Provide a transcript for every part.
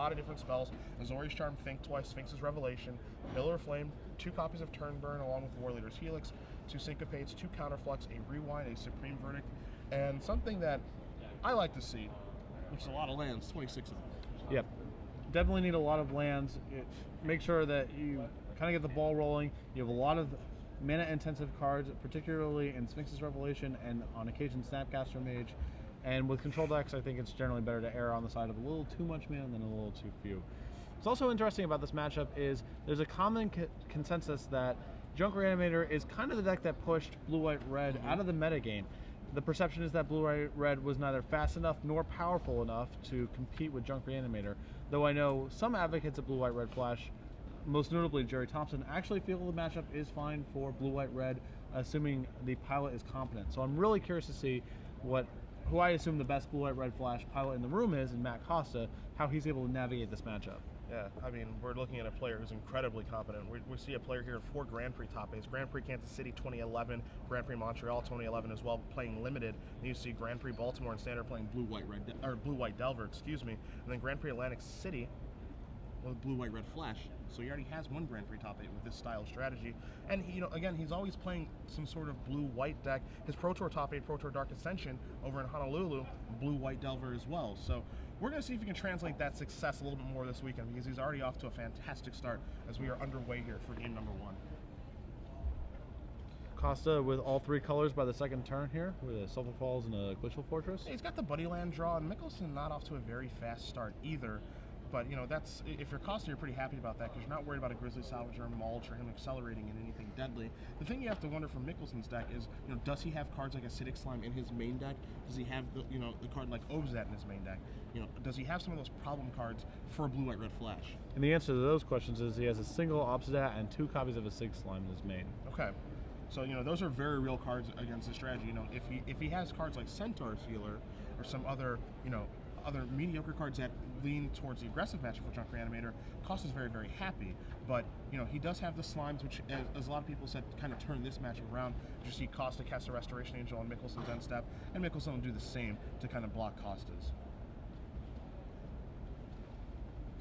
lot of different spells. Azorius Charm, Think Twice, Sphinx's Revelation, Pillar of Flame, 2 copies of Turn Burn along with War Leader's Helix, 2 Syncopates, 2 Counterflux, a Rewind, a Supreme Verdict, and something that I like to see, which is a lot of lands, 26 of them. Yep. Definitely need a lot of lands. Make sure that you kind of get the ball rolling. You have a lot of mana-intensive cards, particularly in Sphinx's Revelation and on occasion Snapcaster Mage. And with control decks, I think it's generally better to err on the side of a little too much mana than a little too few. What's also interesting about this matchup is there's a common consensus that Junk Reanimator is kind of the deck that pushed Blue-White-Red out of the metagame. The perception is that Blue-White-Red was neither fast enough nor powerful enough to compete with Junk Reanimator, though I know some advocates of Blue-White-Red Flash, most notably Jerry Thompson, actually feel the matchup is fine for Blue-White-Red, assuming the pilot is competent. So I'm really curious to see who I assume the best Blue-White-Red Flash pilot in the room is, in Matt Costa, how he's able to navigate this matchup. Yeah, I mean, we're looking at a player who's incredibly competent. We see a player here in 4 Grand Prix top 8s. Grand Prix Kansas City 2011, Grand Prix Montreal 2011 as well, playing limited. Then you see Grand Prix Baltimore and Standard playing Blue-White Delver, excuse me. And then Grand Prix Atlantic City with Blue-White-Red Flash. So he already has 1 Grand Prix top 8 with this style of strategy. And again, he's always playing some sort of blue-white deck. His Pro Tour top 8, Pro Tour Dark Ascension over in Honolulu, Blue-White Delver as well. So we're going to see if we can translate that success a little bit more this weekend, because he's already off to a fantastic start as we are underway here for game number 1. Costa with all 3 colors by the second turn here, with a Sulphur Falls and a Glacial Fortress. Yeah, he's got the Buddy Land draw, and Mickelson not off to a very fast start either. But, that's, if you're Costa, you're pretty happy about that, because you're not worried about a Grizzly Salvage or a Mulch or him accelerating in anything deadly. The thing you have to wonder from Mickelson's deck is, does he have cards like Acidic Slime in his main deck? Does he have, the card like Obzat in his main deck? Does he have some of those problem cards for a Blue-White-Red Flash? And the answer to those questions is he has a single Obsidat and 2 copies of Acidic Slime in his main. Okay. So, those are very real cards against this strategy. If he has cards like Centaur's Healer or some other, other mediocre cards that lean towards the aggressive matchup for Junk Reanimator, Costa's very, very happy. But, he does have the Slimes, which, as a lot of people said, kind of turn this matchup around. You see Costa cast a Restoration Angel on Mickelson's end step, and Mickelson will do the same to kind of block Costa's.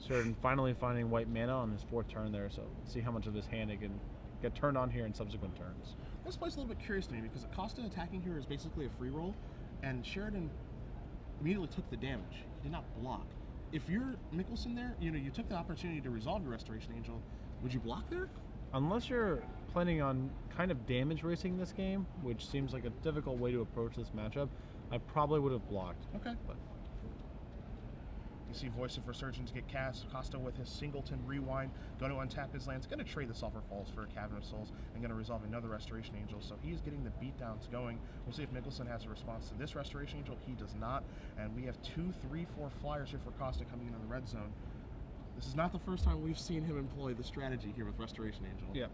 Sheridan finally finding white mana on his 4th turn there, so see how much of his hand it can get turned on here in subsequent turns. This play's a little bit curious to me, because Costa attacking here is basically a free roll, and Sheridan immediately took the damage. He did not block. If you're Mickelson there, you took the opportunity to resolve your Restoration Angel. Would you block there? Unless you're planning on kind of damage racing this game, which seems like a difficult way to approach this matchup, I probably would have blocked. Okay. But you see Voice of Resurgence get cast. Costa with his Singleton Rewind, going to untap his lands, going to trade the Sulphur Falls for a Cavern of Souls, and going to resolve another Restoration Angel. So he's getting the beatdowns going. We'll see if Mickelson has a response to this Restoration Angel. He does not. And we have 2, 3, 4 flyers here for Costa coming in on the red zone. This is not the first time we've seen him employ the strategy here with Restoration Angel. Yeah.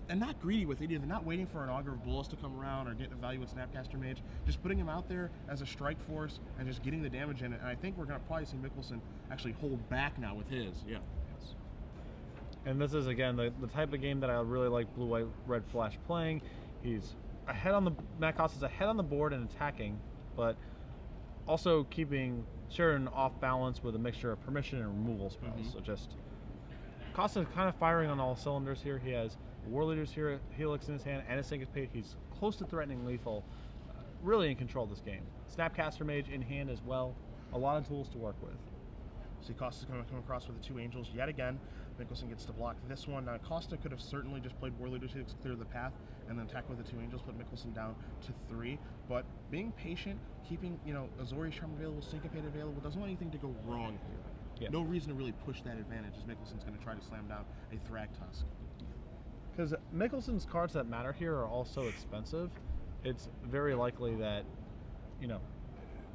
And not greedy with it either, not waiting for an Augur of Bolas to come around or get the value with Snapcaster Mage, just putting him out there as a strike force and just getting the damage in it. And I think we're going to probably see Mickelson actually hold back now with his. Yeah. Yes. And this is, again, the type of game that I really like Blue-White-Red Flash playing. He's ahead on the, Matt Costa's ahead on the board and attacking, but also keeping Sheridan off balance with a mixture of permission and removal spells. So just Costa's kind of firing on all cylinders here. He has War Leader's here, Helix in his hand, and a Syncopate. He's close to threatening lethal. Really in control of this game. Snapcaster Mage in hand as well. A lot of tools to work with. See Costa's going to come across with the 2 Angels yet again. Mickelson gets to block this one. Now Costa could have certainly just played War Leader's Helix to clear the path and then attack with the 2 Angels, put Mickelson down to 3. But being patient, keeping Azorius Charm available, Syncopate available, doesn't want anything to go wrong here. Yeah. No reason to really push that advantage as Mickelson's going to try to slam down a Thragtusk. Because Mickelson's cards that matter here are all so expensive, it's very likely that,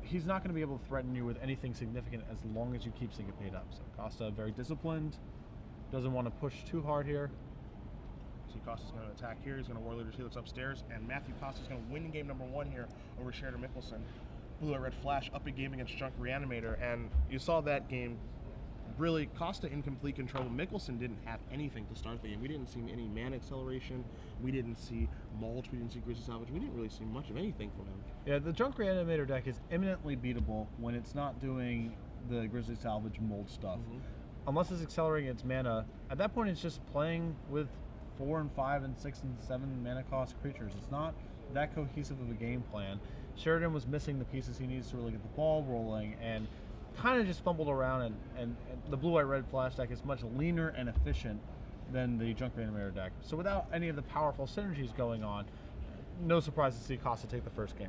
he's not going to be able to threaten you with anything significant as long as you keep Syncopate up. So Costa, very disciplined, doesn't want to push too hard here. See Costa's going to attack here, he's going to War Leader's Helix upstairs, and Matthew Costa's going to win game number 1 here over Sheridan Mickelson. Blue-Red Flash up a game against Junk Reanimator, and you saw that game. Really, Costa in complete control. Mickelson didn't have anything to start the game. We didn't see any mana acceleration. We didn't see Mulch. We didn't see Grizzly Salvage. We didn't really see much of anything from him. Yeah, the Junk Reanimator deck is eminently beatable when it's not doing the Grizzly Salvage mold stuff. Unless it's accelerating its mana, at that point it's just playing with 4 and 5 and 6 and 7 mana cost creatures. It's not that cohesive of a game plan. Sheridan was missing the pieces he needs to really get the ball rolling, and kind of just fumbled around, and the blue-white-red flash deck is much leaner and efficient than the Junk Reanimator deck. So without any of the powerful synergies going on, no surprise to see Costa take the first game.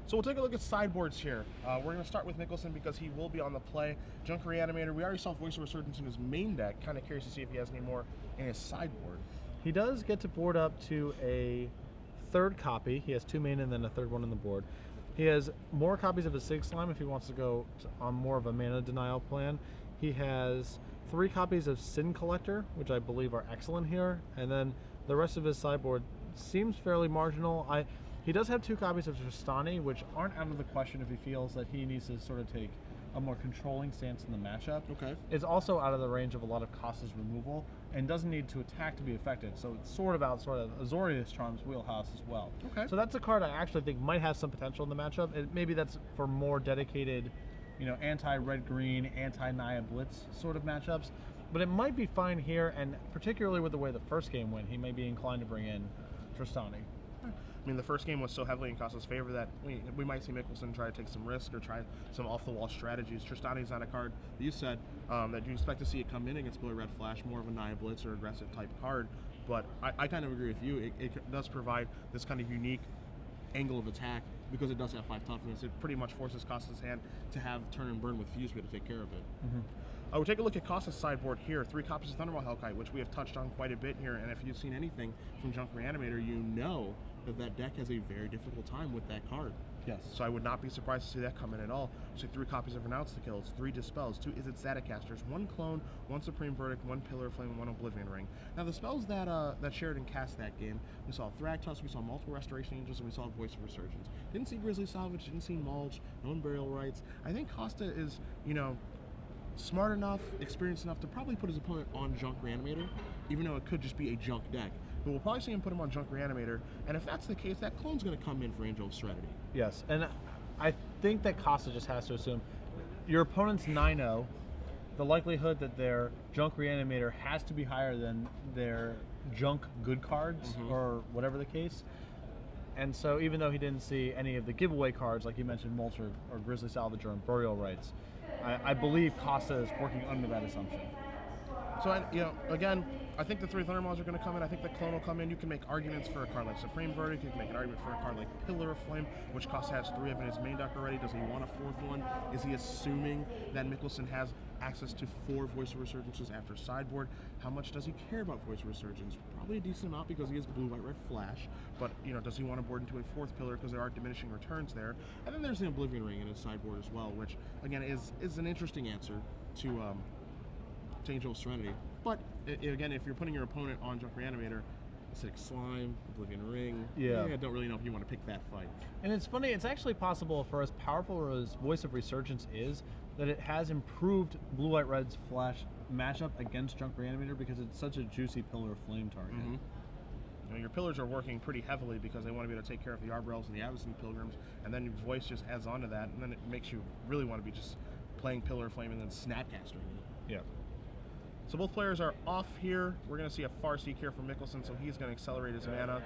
So we'll take a look at sideboards here. We're going to start with Mickelson because he will be on the play. Junk Reanimator, we already saw Voice of Resurgence in his main deck. Kind of curious to see if he has any more in his sideboard. He does get to board up to a third copy. He has 2 mana and then a third one on the board. He has more copies of his Sig Slime if he wants to go on more of a mana denial plan. He has 3 copies of Sin Collector, which I believe are excellent here, and then the rest of his sideboard seems fairly marginal. He does have 2 copies of Tristani, which aren't out of the question if he feels that he needs to sort of take a more controlling stance in the matchup. Okay. It's also out of the range of a lot of Costa's removal and doesn't need to attack to be effective, so it's sort of Azorius Charm's wheelhouse as well. Okay. So that's a card I actually think might have some potential in the matchup. Maybe that's for more dedicated, anti-red-green, anti-Naya Blitz sort of matchups, but it might be fine here, and particularly with the way the first game went, he may be inclined to bring in Tristani. I mean, the first game was so heavily in Costa's favor that we might see Mickelson try to take some risk or try some off-the-wall strategies. Tristani's not a card that you said that you expect to see it come in against Blue Red Flash, more of a Naya Blitz or aggressive type card. But I kind of agree with you. It does provide this kind of unique angle of attack because it does have 5 toughness. It pretty much forces Costa's hand to have turn and burn with Fuse to take care of it. We'll take a look at Costa's sideboard here. 3 copies of Thundermaw Hellkite, which we have touched on quite a bit here. And if you've seen anything from Junk Reanimator, you know that deck has a very difficult time with that card. Yes. So I would not be surprised to see that come in at all. So 3 copies of Renounce the Kills, 3 Dispels, 2 Izzet Staticasters, 1 Clone, 1 Supreme Verdict, 1 Pillar of Flame, and 1 Oblivion Ring. Now the spells that that Sheridan cast that game, we saw Thragtusk, we saw multiple Restoration Angels, and we saw Voice of Resurgence. Didn't see Grizzly Salvage, didn't see Mulch, no Burial Rites. I think Costa is, smart enough, experienced enough to probably put his opponent on Junk Reanimator, even though it could just be a junk deck. But we'll probably see him put him on Junk Reanimator, and if that's the case, that clone's going to come in for Angel of Serenity. Yes, and I think that Costa just has to assume your opponent's 9-0, the likelihood that their Junk Reanimator has to be higher than their Junk good cards, or whatever the case. And so even though he didn't see any of the giveaway cards, like you mentioned, Mulch or Grizzly Salvager and Burial Rites, I believe Costa is working under that assumption. So, again, I think the 3 Thundermaws are going to come in. I think the Clone will come in. You can make arguments for a card like Supreme Verdict. You can make an argument for a card like Pillar of Flame, which Costa has 3 of in his main deck already. Does he want a 4th one? Is he assuming that Mickelson has access to 4 Voice of Resurgences after sideboard? How much does he care about Voice of Resurgence? Probably a decent amount because he has Blue, White, Red Flash. But, does he want to board into a 4th Pillar because there are diminishing returns there? And then there's the Oblivion Ring in his sideboard as well, which, again, is an interesting answer to Angel of Serenity. But again, if you're putting your opponent on Junk Reanimator, Acidic Slime, Oblivion Ring, I don't really know if you want to pick that fight. And it's funny, it's actually possible, for as powerful as Voice of Resurgence is, that it has improved Blue White Red's Flash matchup against Junk Reanimator because it's such a juicy Pillar of Flame target. Your pillars are working pretty heavily because they want to be able to take care of the Arbor Elves and the Avacyn Pilgrims, and then your Voice just adds on to that, and then it makes you really want to be just playing Pillar of Flame and then Snapcastering it. Yeah. So both players are off here. We're going to see a Farseek here from Mickelson, so he's going to accelerate his mana.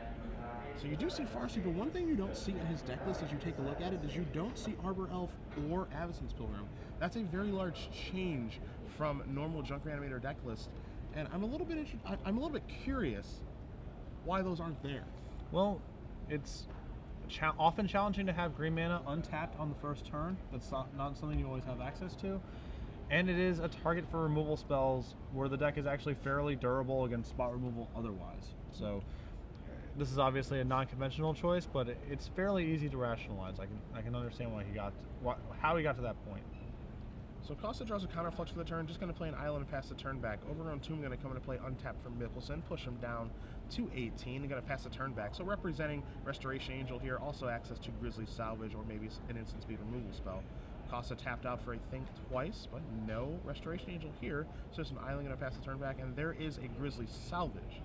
So you do see Farseek, but one thing you don't see in his deck list as you take a look at it is you don't see Arbor Elf or Avacyn's Pilgrim. That's a very large change from normal Junk Reanimator deck list, and I'm a little bit curious why those aren't there. Well, it's often challenging to have green mana untapped on the first turn. That's not something you always have access to. And it is a target for removal spells where the deck is actually fairly durable against spot removal otherwise. So this is obviously a non-conventional choice, but it's fairly easy to rationalize. I can understand how he got to that point. So Costa draws a counterflux for the turn, just going to play an island and pass the turn back. Overgrown Tomb going to come into play untapped from Mickelson, push him down to 18, and going to pass the turn back. So representing Restoration Angel here, also access to Grizzly Salvage or maybe an instant speed removal spell. Costa tapped out for I think twice, but no Restoration Angel here. So there's an island going to pass the turn back, and there is a Grizzly Salvage.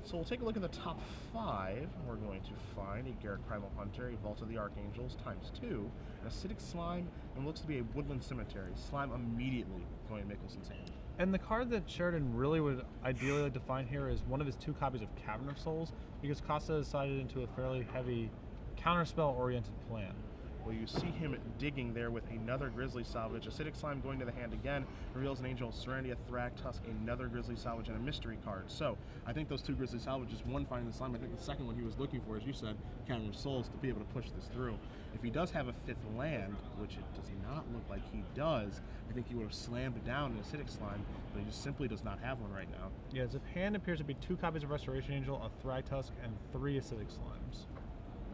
So we'll take a look at the top 5. We're going to find a Garrett Primal Hunter, a Vault of the Archangels ×2, an Acidic Slime, and looks to be a Woodland Cemetery. Slime immediately going to Mickelson's hand. And the card that Sheridan really would ideally like to find here is one of his 2 copies of Cavern of Souls, because Costa decided into a fairly heavy counterspell-oriented plan. Well, you see him digging there with another Grizzly Salvage. Acidic Slime going to the hand again. Reveals an Angel of Serenity, a Thragtusk, another Grizzly Salvage, and a Mystery card. So, I think those 2 Grizzly Salvages, one finding the Slime, I think the second one he was looking for, as you said, Cavern of Souls, to be able to push this through. If he does have a 5th land, which it does not look like he does, I think he would have slammed down an Acidic Slime, but he just simply does not have one right now. Yeah, his hand appears to be 2 copies of Restoration Angel, a Thragtusk, and 3 Acidic Slimes.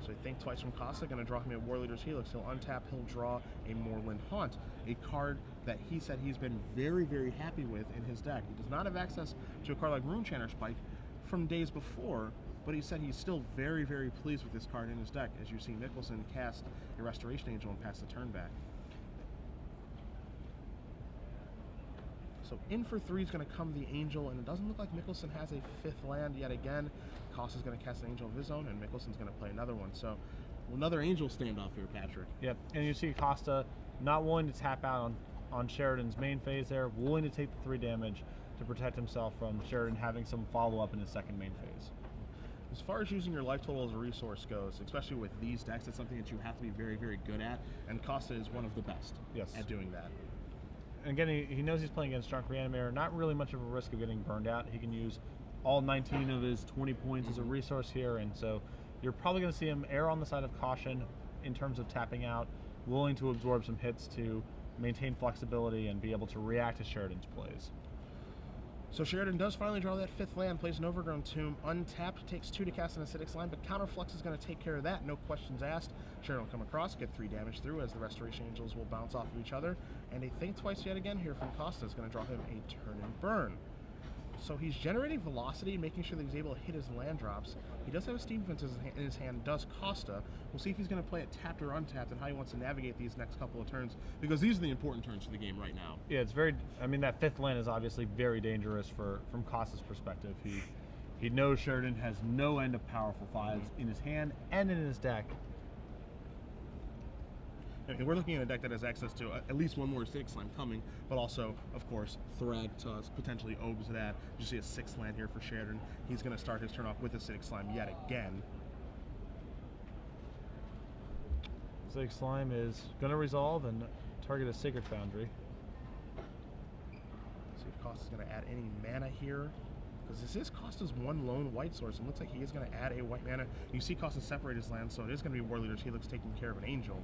So I think twice from Costa, going to draw him a War Leader's Helix. He'll untap, he'll draw a Moorland Haunt, a card that he said he's been very, very happy with in his deck. He does not have access to a card like Runechanter Spike from days before, but he said he's still very, very pleased with this card in his deck, as you see Mickelson cast a Restoration Angel and pass the turn back. So in for 3 is going to come the Angel, and it doesn't look like Mickelson has a 5th land yet again. Costa's going to cast an Angel of his own, and Mickelson's going to play another one. So another Angel standoff here, Patrick. Yep, and you see Costa not willing to tap out on Sheridan's main phase there, willing to take the 3 damage to protect himself from Sheridan having some follow-up in his second main phase. As far as using your life total as a resource goes, especially with these decks, it's something that you have to be very, very good at, and Costa is one of the best at doing that. And again, he knows he's playing against Drunk Reanimator. Not really much of a risk of getting burned out. He can use all 19 of his 20 points as a resource here, and so you're probably going to see him err on the side of caution in terms of tapping out, willing to absorb some hits to maintain flexibility and be able to react to Sheridan's plays. So Sheridan does finally draw that 5th land, plays an Overgrown Tomb, untapped, takes 2 to cast an Acidic Slime, but Counterflux is going to take care of that, no questions asked. Sheridan will come across, get 3 damage through as the Restoration Angels will bounce off of each other, and a Think Twice yet again here from Costa is going to draw him a Turn and Burn. So he's generating velocity, making sure that he's able to hit his land drops. He does have a Steam Fence in his hand, does Costa. We'll see if he's going to play it tapped or untapped and how he wants to navigate these next couple of turns, because these are the important turns for the game right now. Yeah, it's very, I mean, that 5th land is obviously very dangerous from Costa's perspective. He knows Sheridan has no end of powerful 5s in his hand and in his deck. And we're looking at a deck that has access to at least 1 more Acidic Slime coming, but also, of course, Thragtusk, potentially Ogs that. You see a 6th land here for Sheridan. He's going to start his turn off with Acidic Slime yet again. Acidic Slime is going to resolve and target a Sacred Foundry. See if Costa's going to add any mana here, because this is Costa's 1 lone white source, and looks like he is going to add a white mana. You see Costa separate his land, so it is going to be War Leader's Helix taking care of an Angel.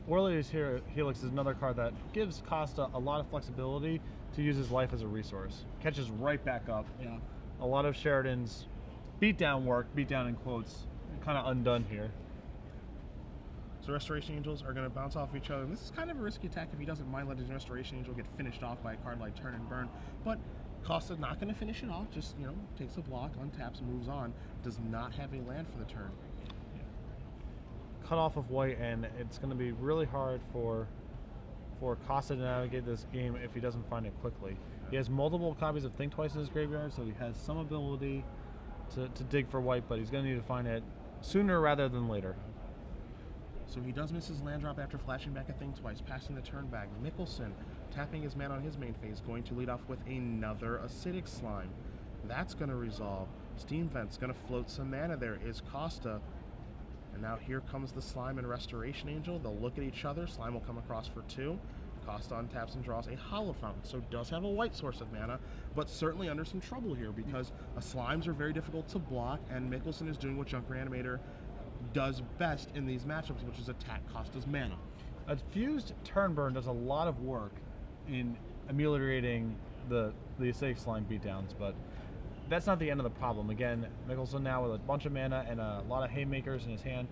War Leader's Helix is another card that gives Costa a lot of flexibility to use his life as a resource. Catches right back up. Yeah. A lot of Sheridan's beatdown work, beatdown in quotes, kind of undone here. So Restoration Angels are going to bounce off each other. And this is kind of a risky attack if he doesn't mind letting his Restoration Angel get finished off by a card like Turn and Burn. But Costa's not going to finish it off, just, you know, takes a block, untaps, moves on. Does not have a land for the turn. Cut off of white, and it's going to be really hard for Costa to navigate this game if he doesn't find it quickly. He has multiple copies of Think Twice in his graveyard, so he has some ability to dig for white, but he's going to need to find it sooner rather than later. So he does miss his land drop after flashing back a Think Twice, passing the turn back. Mickelson, tapping his mana on his main phase, going to lead off with another Acidic Slime. That's going to resolve. Steam Vent's going to float some mana there. Is Costa. And now here comes the Slime and Restoration Angel. They'll look at each other. Slime will come across for 2. Costa untaps and draws a Hollow Fountain. So does have a white source of mana, but certainly under some trouble here because Slimes are very difficult to block, and Mickelson is doing what Junk Reanimator does best in these matchups, which is attack Costa's mana. A fused Turn Burn does a lot of work in ameliorating the Acidic Slime beatdowns, but that's not the end of the problem. Again, Mickelson now with a bunch of mana and a lot of haymakers in his hand.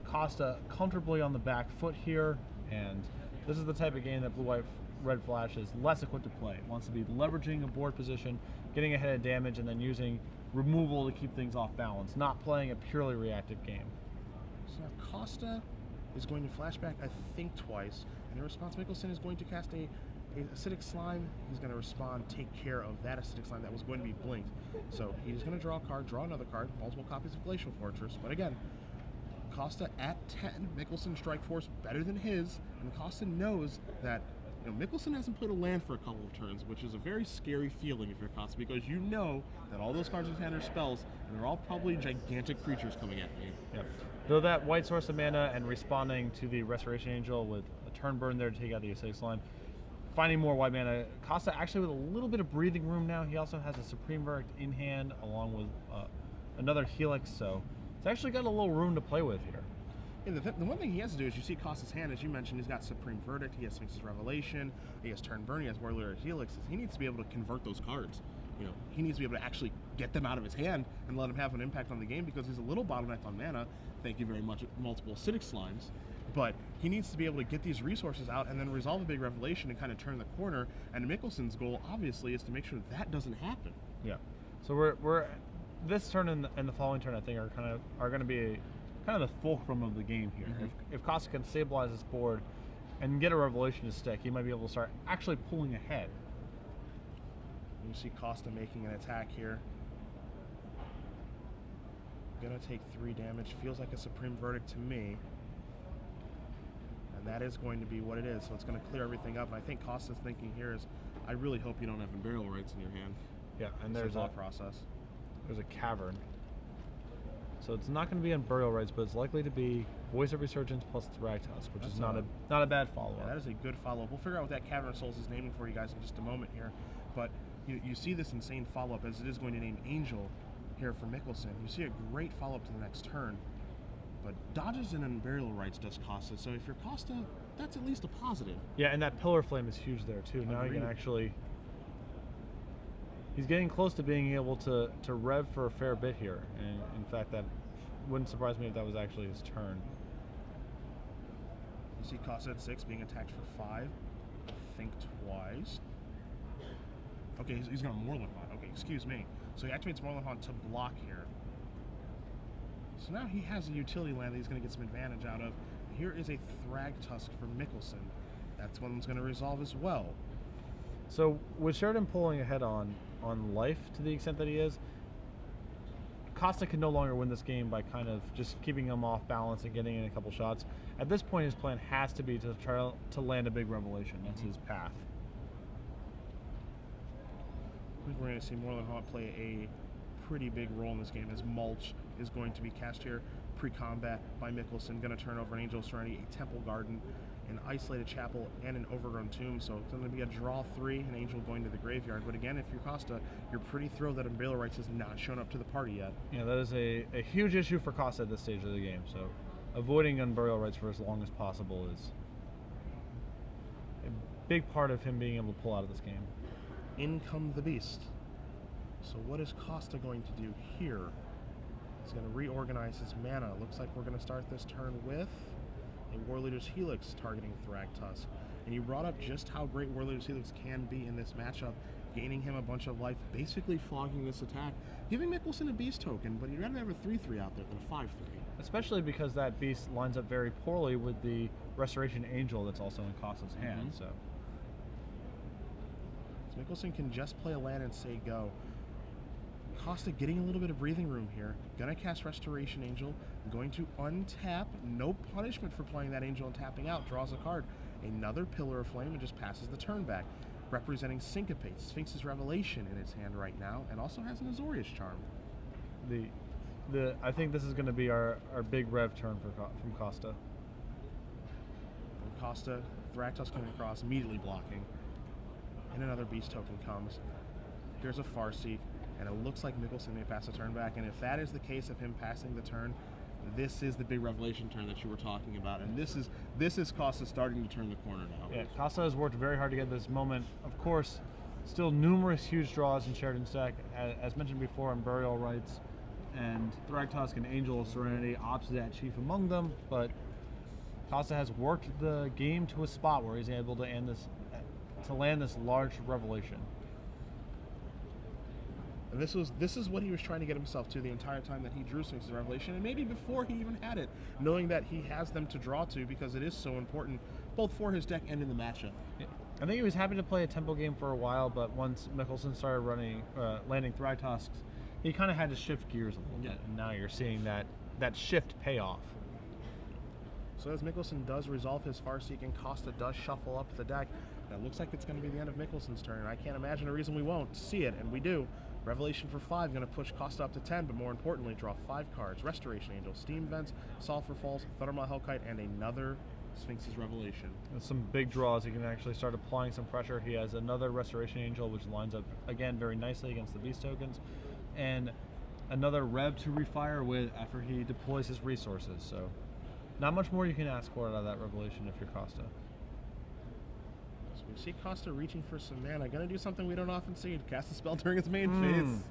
Costa comfortably on the back foot here, and this is the type of game that Blue-White Red Flash is less equipped to play. It wants to be leveraging a board position, getting ahead of damage, and then using removal to keep things off balance, not playing a purely reactive game. So now Costa is going to flashback, I think, twice, and in response, Mickelson is going to cast a acidic slime, he's going to respond, take care of that acidic slime that was going to be blinked. So he's going to draw a card, draw another card, multiple copies of Glacial Fortress. But again, Costa at 10, Mickelson strike force better than his, and Costa knows that Mickelson hasn't played a land for a couple of turns, which is a very scary feeling if you're Costa, because you know that all those cards in his hand are spells, and they're all probably gigantic creatures coming at me. Yep. Though that white source of mana and responding to the Restoration Angel with a turn burn there to take out the acidic slime, finding more white mana, Costa actually with a little bit of breathing room now. He also has a Supreme Verdict in hand along with another Helix, so it's actually got a little room to play with here. Yeah, the one thing he has to do is, you see Costa's hand, as you mentioned, he's got Supreme Verdict, he has Sphinx's Revelation, he has Turn Burn, he has Warlord Helix. He needs to be able to convert those cards. He needs to be able to actually get them out of his hand and let him have an impact on the game, because he's a little bottlenecked on mana. Thank you very much, multiple acidic slimes. But he needs to be able to get these resources out and then resolve a big Revelation and kind of turn the corner. And Mickelson's goal, obviously, is to make sure that doesn't happen. Yeah. So we're this turn and the following turn, I think, are going to be kind of the fulcrum of the game here. If Costa can stabilize this board and get a Revelation to stick, he might be able to start actually pulling ahead. You see Costa making an attack here. Gonna take 3 damage. Feels like a Supreme Verdict to me. And that is going to be what it is. So it's going to clear everything up. And I think Costa's thinking here is, I really hope you don't have Burial Rites in your hand. Yeah, and there's a process. There's a Cavern. So it's not going to be on Burial Rites, but it's likely to be Voice of Resurgence plus Thragtusk, which is not a bad follow-up. Yeah, that is a good follow-up. We'll figure out what that Cavern of Souls is naming for you guys in just a moment here. But you see this insane follow-up, as it is going to name Angel here for Mickelson. You see a great follow-up to the next turn. But dodges and Unburial Rites does Costa, so if you're Costa, that's at least a positive. Yeah, and that Pillar Flame is huge there too. Now he can actually... He's getting close to being able to rev for a fair bit here. And in fact, that wouldn't surprise me if that was actually his turn. You see Costa at 6 being attacked for 5. Think twice. Okay, he's got a Morlehon. Okay, excuse me. So he activates Morlehon to block here. So now he has a utility land that he's going to get some advantage out of. Here is a Thragtusk for Mickelson. That's one that's going to resolve as well. So with Sheridan pulling ahead on life to the extent that he is, Costa can no longer win this game by kind of just keeping him off balance and getting in a couple shots. At this point, his plan has to be to try to land a big Revelation. That's his path. I think we're going to see Morlehon play a pretty big role in this game, as Mulch is going to be cast here pre-combat by Mickelson. Going to turn over an Angel Serenity, a Temple Garden, an Isolated Chapel, and an Overgrown Tomb. So it's going to be a draw 3, an Angel going to the graveyard. But again, if you're Costa, you're pretty thrilled that Unburial Rites has not shown up to the party yet. Yeah, that is a huge issue for Costa at this stage of the game. So avoiding Unburial Rites for as long as possible is a big part of him being able to pull out of this game. In come the Beast. So what is Costa going to do here? He's going to reorganize his mana. Looks like we're going to start this turn with a Warleader's Helix targeting Thragtusk. And you brought up just how great Warleader's Helix can be in this matchup, gaining him a bunch of life, basically flogging this attack, giving Mickelson a Beast token, but you'd rather have a 3/3 out there than a 5/3. Especially because that Beast lines up very poorly with the Restoration Angel that's also in Costa's hand. So Mickelson can just play a land and say go. Costa getting a little bit of breathing room here. Gonna cast Restoration Angel. Going to untap. No punishment for playing that Angel and tapping out. Draws a card. Another Pillar of Flame and just passes the turn back. Representing Syncopate. Sphinx's Revelation in his hand right now. And also has an Azorius Charm. I think this is going to be our big rev turn from Costa. From Costa, Thragtusk coming across, immediately blocking. And another Beast token comes. Here's a Farseek. And it looks like Mickelson may pass a turn back. And if that is the case of him passing the turn, this is the big Revelation turn that you were talking about. And this is Costa starting to turn the corner now. Yeah, Costa has worked very hard to get this moment. Of course, still numerous huge draws in Sheridan's deck. As mentioned before, on Burial Rites and Thragtusk and Angel of Serenity, Obsidian chief among them. But Costa has worked the game to a spot where he's able to land this large Revelation. And this is what he was trying to get himself to the entire time that he drew Sphinx's Revelation, and maybe before he even had it, knowing that he has them to draw to because it is so important, both for his deck and in the matchup. Yeah. I think he was happy to play a tempo game for a while, but once Mickelson started landing Thry Tusks, he kind of had to shift gears a little bit, and now you're seeing that shift pay off. So as Mickelson does resolve his far seek and Costa does shuffle up the deck, that looks like it's going to be the end of Mickelson's turn. I can't imagine a reason we won't see it, and we do. Revelation for 5, going to push Costa up to 10, but more importantly, draw 5 cards. Restoration Angel, Steam Vents, Sulfur Falls, Thundermaw Hellkite, and another Sphinx's Revelation. With some big draws, he can actually start applying some pressure. He has another Restoration Angel, which lines up, again, very nicely against the Beast tokens, and another Rev to refire with after he deploys his resources. So not much more you can ask for out of that Revelation if you're Costa. So we see Costa reaching for some mana. Going to do something we don't often see. Cast a spell during its main phase.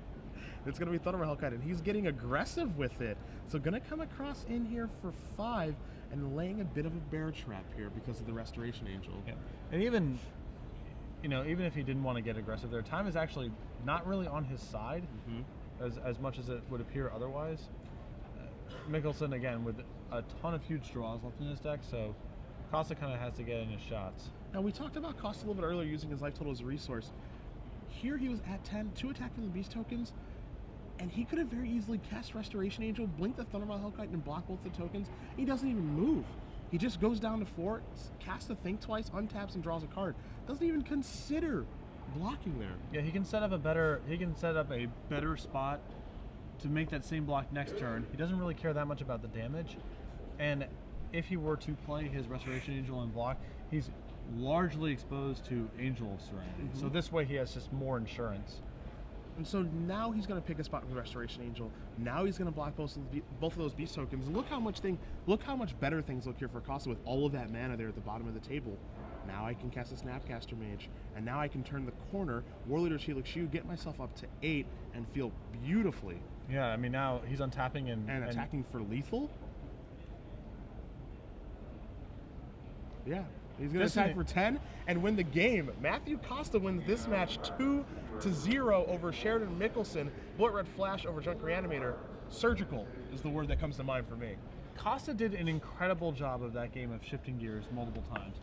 It's going to be Thundermaw Hellkite, and he's getting aggressive with it. So going to come across in here for 5 and laying a bit of a bear trap here because of the Restoration Angel. Yeah. And even, even if he didn't want to get aggressive there, time is actually not really on his side as much as it would appear otherwise. Mickelson, again, with a ton of huge draws left in his deck, so Costa kind of has to get in his shots. Now, we talked about Costa a little bit earlier using his life total as a resource. Here he was at 10, 2 attack from the Beast tokens, and he could have very easily cast Restoration Angel, blink the Thundermaw Hellkite, and block both the tokens. He doesn't even move. He just goes down to 4, casts a Think Twice, untaps, and draws a card. Doesn't even consider blocking there. Yeah, he can set up a better spot to make that same block next turn. He doesn't really care that much about the damage, and if he were to play his Restoration Angel and block, he's largely exposed to Angel of Serenity. So this way he has just more insurance. And so now he's going to pick a spot with Restoration Angel. Now he's going to block both of those Beast tokens. And look how much better things look here for Costa with all of that mana there at the bottom of the table. Now I can cast a Snapcaster Mage, and now I can turn the corner, Warleader's Helix Shoe, get myself up to 8, and feel beautifully. Yeah, I mean, now he's untapping and attacking for lethal. Yeah, he's going to attack for 10 and win the game. Matthew Costa wins this match 2-0 over Sheridan Mickelson. Bullet Red Flash over Junk Reanimator. Surgical is the word that comes to mind for me. Costa did an incredible job of that game of shifting gears multiple times.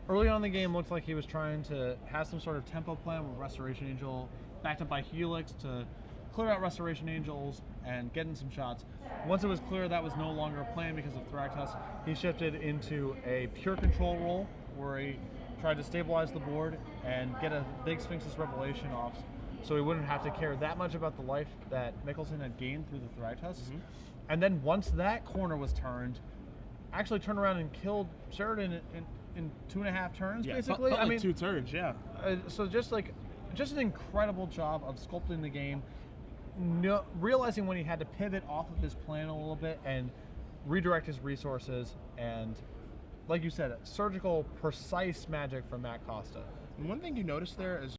Early on in the game, looked like he was trying to have some sort of tempo plan with Restoration Angel, backed up by Helix to clear out Restoration Angels and get in some shots. Once it was clear that was no longer a plan because of Thragtusk, he shifted into a pure control role where he tried to stabilize the board and get a big Sphinx's Revelation off so he wouldn't have to care that much about the life that Mickelson had gained through the Thragtusks. And then once that corner was turned, actually turned around and killed Sheridan in 2.5 turns, basically. I mean, 2 turns, yeah. So just an incredible job of sculpting the game, realizing when he had to pivot off of his plan a little bit and redirect his resources, and like you said, surgical, precise magic from Matt Costa. And one thing you notice there is